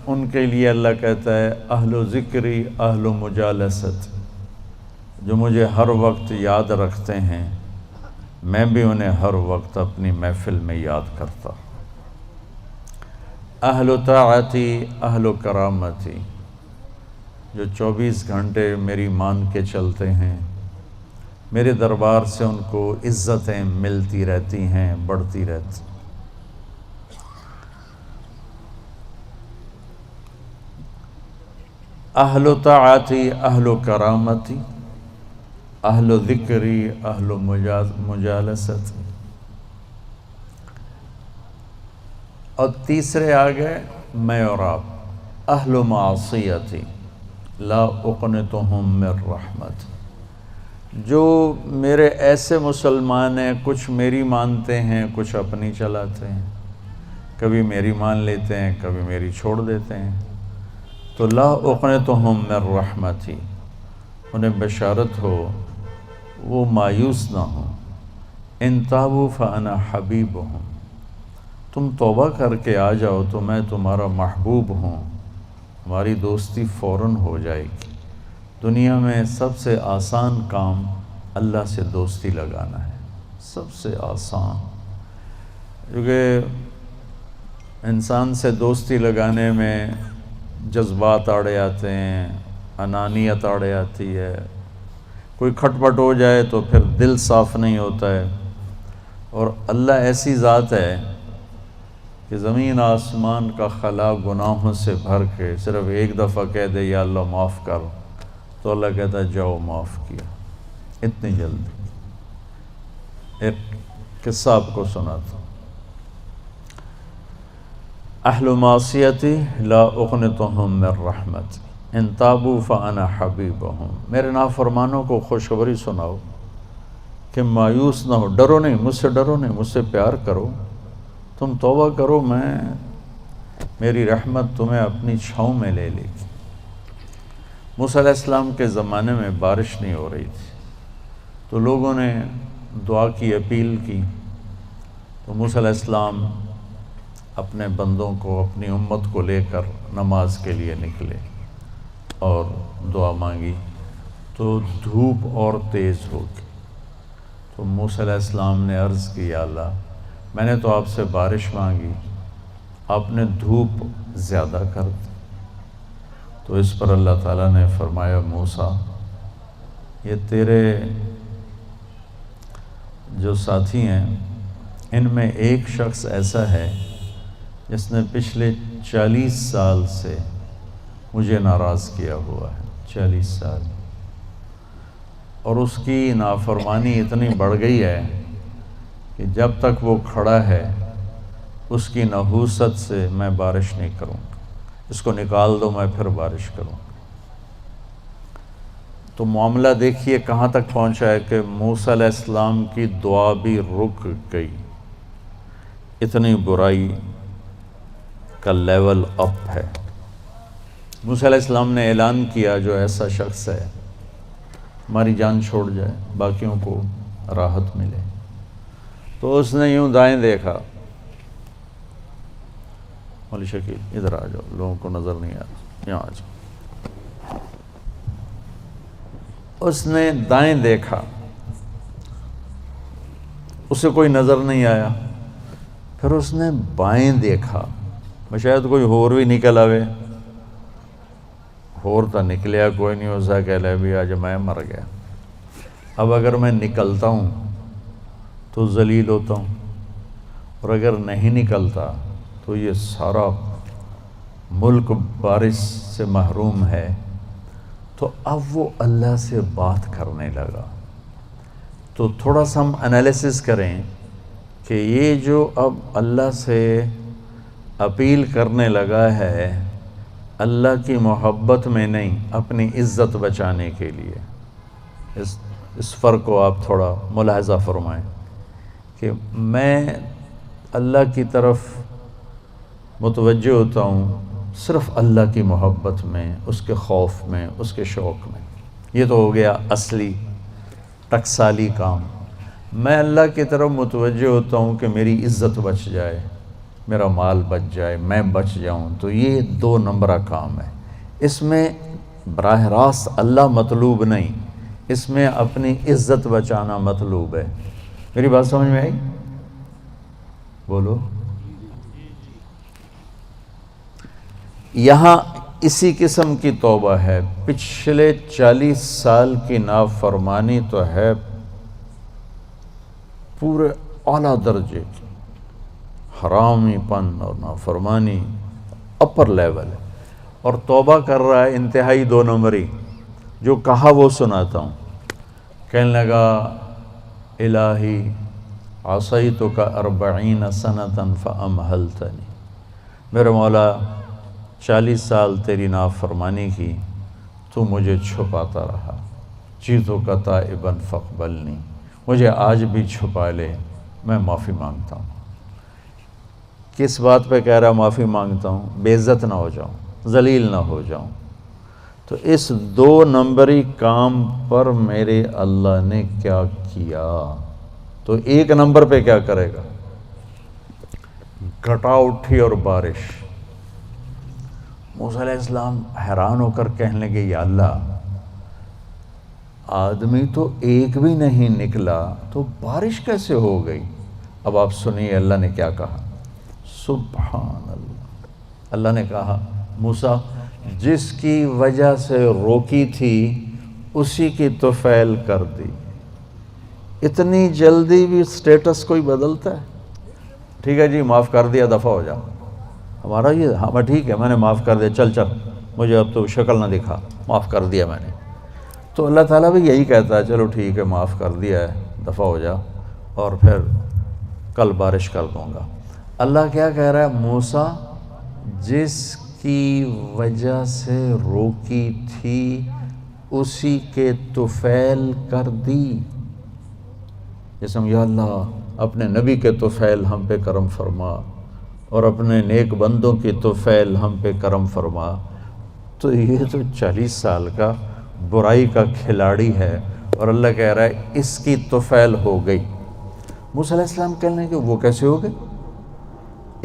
ان کے لیے اللہ کہتا ہے اہل و ذکری اہل و مجالست، جو مجھے ہر وقت یاد رکھتے ہیں میں بھی انہیں ہر وقت اپنی محفل میں یاد کرتا۔ اہل و طاعتی اہل و کرامتی، جو 24 گھنٹے میری مان کے چلتے ہیں، میرے دربار سے ان کو عزتیں ملتی رہتی ہیں، بڑھتی رہتی۔ اہل و طاعتی اہل و کرامتی اہل و ذکری اہل و مجالست۔ اور تیسرے آگئے میں اور آپ، اہل و معصیتی لا اقنطہم من رحمت، جو میرے ایسے مسلمان ہیں، کچھ میری مانتے ہیں کچھ اپنی چلاتے ہیں، کبھی میری مان لیتے ہیں کبھی میری چھوڑ دیتے ہیں، تو لا اقنطہم من رحمتی، انہیں بشارت ہو وہ مایوس نہ ہوں۔ ان تابوا فانا حبیبہم، تم توبہ کر کے آ جاؤ تو میں تمہارا محبوب ہوں، ہماری دوستی فوراً ہو جائے گی۔ دنیا میں سب سے آسان کام اللہ سے دوستی لگانا ہے، سب سے آسان، کیونکہ انسان سے دوستی لگانے میں جذبات آڑے آتے ہیں، انانیت آڑے آتی ہے، کوئی کھٹ پٹ ہو جائے تو پھر دل صاف نہیں ہوتا ہے۔ اور اللہ ایسی ذات ہے کہ زمین آسمان کا خلا گناہوں سے بھر کے صرف ایک دفعہ کہہ دے یا اللہ معاف کر، تو اللہ کہتا ہے جاؤ معاف کیا، اتنی جلدی۔ ایک قصہ آپ کو سناتا ہوں۔ اہل معصیتی لا اقنطہم من رحمت ان تابوا فانا حبیبہم، میرے نافرمانوں کو خوشخبری سناؤ کہ مایوس نہ ہو، ڈرو نہیں، مجھ سے ڈرو نہیں، مجھ سے پیار کرو، تم توبہ کرو، میری رحمت تمہیں اپنی چھاؤں میں لے لے گی۔ موسیٰ علیہ السلام کے زمانے میں بارش نہیں ہو رہی تھی، تو لوگوں نے دعا کی اپیل کی، تو موسیٰ علیہ السلام اپنے بندوں کو، اپنی امت کو لے کر نماز کے لیے نکلے اور دعا مانگی، تو دھوپ اور تیز ہو گئی۔ تو موسیٰ علیہ السلام نے عرض کی یا اللہ، میں نے تو آپ سے بارش مانگی، آپ نے دھوپ زیادہ کر دی۔ تو اس پر اللہ تعالیٰ نے فرمایا موسیٰ، یہ تیرے جو ساتھی ہیں ان میں ایک شخص ایسا ہے جس نے پچھلے 40 سال سے مجھے ناراض کیا ہوا ہے، 40 سال، اور اس کی نافرمانی اتنی بڑھ گئی ہے کہ جب تک وہ کھڑا ہے اس کی نحوست سے میں بارش نہیں کروں گا، اس کو نکال دو میں پھر بارش کروں گا۔ تو معاملہ دیکھیے کہاں تک پہنچا ہے کہ موسیٰ علیہ السلام کی دعا بھی رک گئی، اتنی برائی کا لیول اپ ہے۔ موسیٰ علیہ السلام نے اعلان کیا جو ایسا شخص ہے ہماری جان چھوڑ جائے، باقیوں کو راحت ملے۔ تو اس نے یوں دائیں دیکھا، مولی شکیل ادھر آ جاؤ، لوگوں کو نظر نہیں آ رہا، یہاں آ جاؤ۔ اس نے دائیں دیکھا، اسے کوئی نظر نہیں آیا، پھر اس نے بائیں دیکھا، شاید کوئی ہور بھی نکل آوے، ہور تو نکلیا کوئی نہیں، ہو سا کہہ لے بھی آج میں مر گیا، اب اگر میں نکلتا ہوں تو ذلیل ہوتا ہوں، اور اگر نہیں نکلتا تو یہ سارا ملک بارش سے محروم ہے۔ تو اب وہ اللہ سے بات کرنے لگا۔ تو تھوڑا سا ہم انالیسس کریں کہ یہ جو اب اللہ سے اپیل کرنے لگا ہے اللہ کی محبت میں نہیں، اپنی عزت بچانے کے لیے، اس فرق کو آپ تھوڑا ملاحظہ فرمائیں کہ میں اللہ کی طرف متوجہ ہوتا ہوں صرف اللہ کی محبت میں، اس کے خوف میں، اس کے شوق میں، یہ تو ہو گیا اصلی ٹکسالی کام۔ میں اللہ کی طرف متوجہ ہوتا ہوں کہ میری عزت بچ جائے، میرا مال بچ جائے، میں بچ جاؤں، تو یہ 2 نمبرہ کام ہے۔ اس میں براہ راست اللہ مطلوب نہیں، اس میں اپنی عزت بچانا مطلوب ہے۔ میری بات سمجھ میں آئی؟ بولو۔ یہاں اسی قسم کی توبہ ہے۔ پچھلے 40 سال کی نافرمانی تو ہے پورے اعلیٰ درجے کی، حرامی پن اور نافرمانی اپر لیول ہے، اور توبہ کر رہا ہے انتہائی 2 نمبری۔ جو کہا وہ سناتا ہوں۔ کہنے لگا الہی عصیتک 40 سنۃ فامہلتنی، میرے مولا 40 سال تیری نافرمانی کی، تو مجھے چھپاتا رہا، جئتک تائبا فاقبلنی، مجھے آج بھی چھپا لے، میں معافی مانگتا ہوں۔ کس بات پہ کہہ رہا معافی مانگتا ہوں؟ بے عزت نہ ہو جاؤں، ذلیل نہ ہو جاؤں۔ تو اس 2 نمبری کام پر میرے اللہ نے کیا کیا، تو 1 نمبر پہ کیا کرے گا؟ گھٹا اٹھی اور بارش۔ موسیٰ علیہ السلام حیران ہو کر کہنے لگے یا اللہ، آدمی تو ایک بھی نہیں نکلا تو بارش کیسے ہو گئی؟ اب آپ سنیے اللہ نے کیا کہا۔ سبحان اللہ، اللہ نے کہا موسیٰ جس کی وجہ سے روکی تھی اسی کی طفیل کر دی۔ اتنی جلدی بھی سٹیٹس کوئی بدلتا ہے؟ ٹھیک ہے جی معاف کر دیا، دفع ہو جا۔ ہمارا یہ ہاں ٹھیک ہے میں نے معاف کر دیا، چل مجھے اب تو شکل نہ دکھا، معاف کر دیا میں نے۔ تو اللہ تعالیٰ بھی یہی کہتا ہے چلو ٹھیک ہے معاف کر دیا ہے، دفع ہو جا، اور پھر کل بارش کر دوں گا۔ اللہ کیا کہہ رہا ہے؟ موسیٰ جس کی وجہ سے روکی تھی اسی کے طفیل کر دی۔ جیسے یا اللہ اپنے نبی کے طفیل ہم پہ کرم فرما، اور اپنے نیک بندوں کی طفیل ہم پہ کرم فرما۔ تو یہ تو 40 سال کا برائی کا کھلاڑی ہے، اور اللہ کہہ رہا ہے اس کی طفیل ہو گئی۔ موسیٰ علیہ السلام کہنے کہ وہ کیسے ہو گئی؟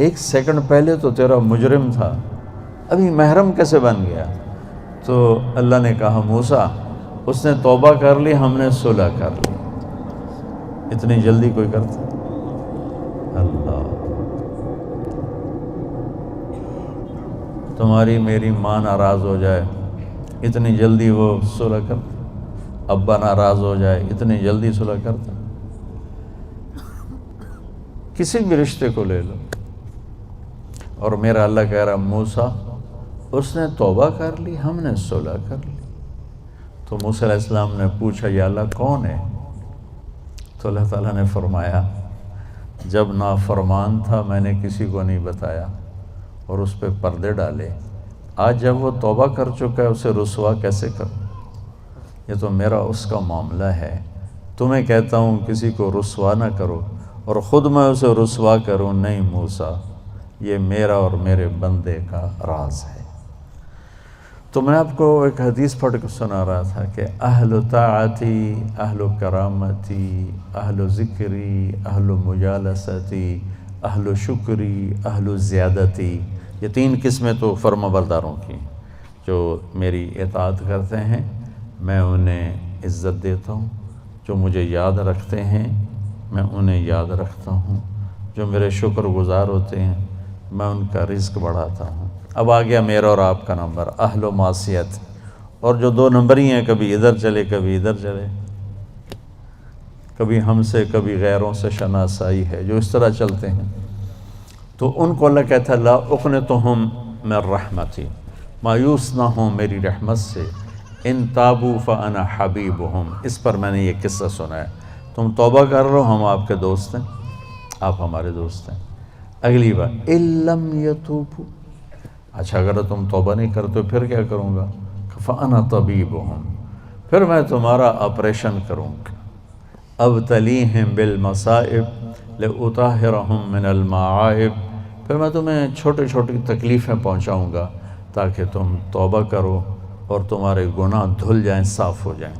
1 سیکنڈ پہلے تو تیرا مجرم تھا، ابھی محرم کیسے بن گیا؟ تو اللہ نے کہا موسیٰ اس نے توبہ کر لی، ہم نے صلح کر لی۔ اتنی جلدی کوئی کرتا؟ اللہ، تمہاری میری ماں ناراض ہو جائے اتنی جلدی وہ صلح کرتا؟ ابا ناراض ہو جائے اتنی جلدی صلح کرتا؟ کسی بھی رشتے کو لے لو، اور میرا اللہ کہہ رہا موسیٰ اس نے توبہ کر لی، ہم نے صلح کر لی۔ تو موسیٰ علیہ السلام نے پوچھا یا اللہ کون ہے؟ تو اللہ تعالیٰ نے فرمایا جب نافرمان تھا میں نے کسی کو نہیں بتایا اور اس پہ پردے ڈالے، آج جب وہ توبہ کر چکا ہے اسے رسوا کیسے کروں؟ یہ تو میرا اس کا معاملہ ہے، تمہیں کہتا ہوں کسی کو رسوا نہ کرو اور خود میں اسے رسوا کروں؟ نہیں موسیٰ، یہ میرا اور میرے بندے کا راز ہے۔ تو میں آپ کو ایک حدیث پڑھ کے سنا رہا تھا کہ اہل طاعتی، اہل کرامتی، اہل ذکری، اہل مجالستی، اہل شکری، اہل زیادتی، یہ 3 قسمیں تو فرما برداروں کی جو میری اطاعت کرتے ہیں میں انہیں عزت دیتا ہوں، جو مجھے یاد رکھتے ہیں میں انہیں یاد رکھتا ہوں، جو میرے شکر گزار ہوتے ہیں میں ان کا رزق بڑھاتا ہوں۔ اب آ گیا میرا اور آپ کا نمبر، اہل و معصیت، اور جو 2 نمبر ہی ہیں، کبھی ادھر چلے کبھی ادھر چلے، کبھی ہم سے کبھی غیروں سے شناسائی ہے، جو اس طرح چلتے ہیں، تو ان کو اللہ کہتا ہے لا اقنطہم من رحمتی، مایوس نہ ہوں میری رحمت سے، ان تابوا فانا حبیبہم۔ اس پر میں نے یہ قصہ سنا ہے، تم توبہ کر رہو ہم آپ کے دوست ہیں، آپ ہمارے دوست ہیں۔ اگلی بار ان لم یتوبوا، اچھا اگر تم توبہ نہیں کرتے پھر کیا کروں گا؟ فانا طبیبہم، پھر میں تمہارا آپریشن کروں گا۔ ابتلیہم بالمصائب لأطہرہم من المعائب، پھر میں تمہیں چھوٹی چھوٹی تکلیفیں پہنچاؤں گا تاکہ تم توبہ کرو اور تمہارے گناہ دھل جائیں، صاف ہو جائیں۔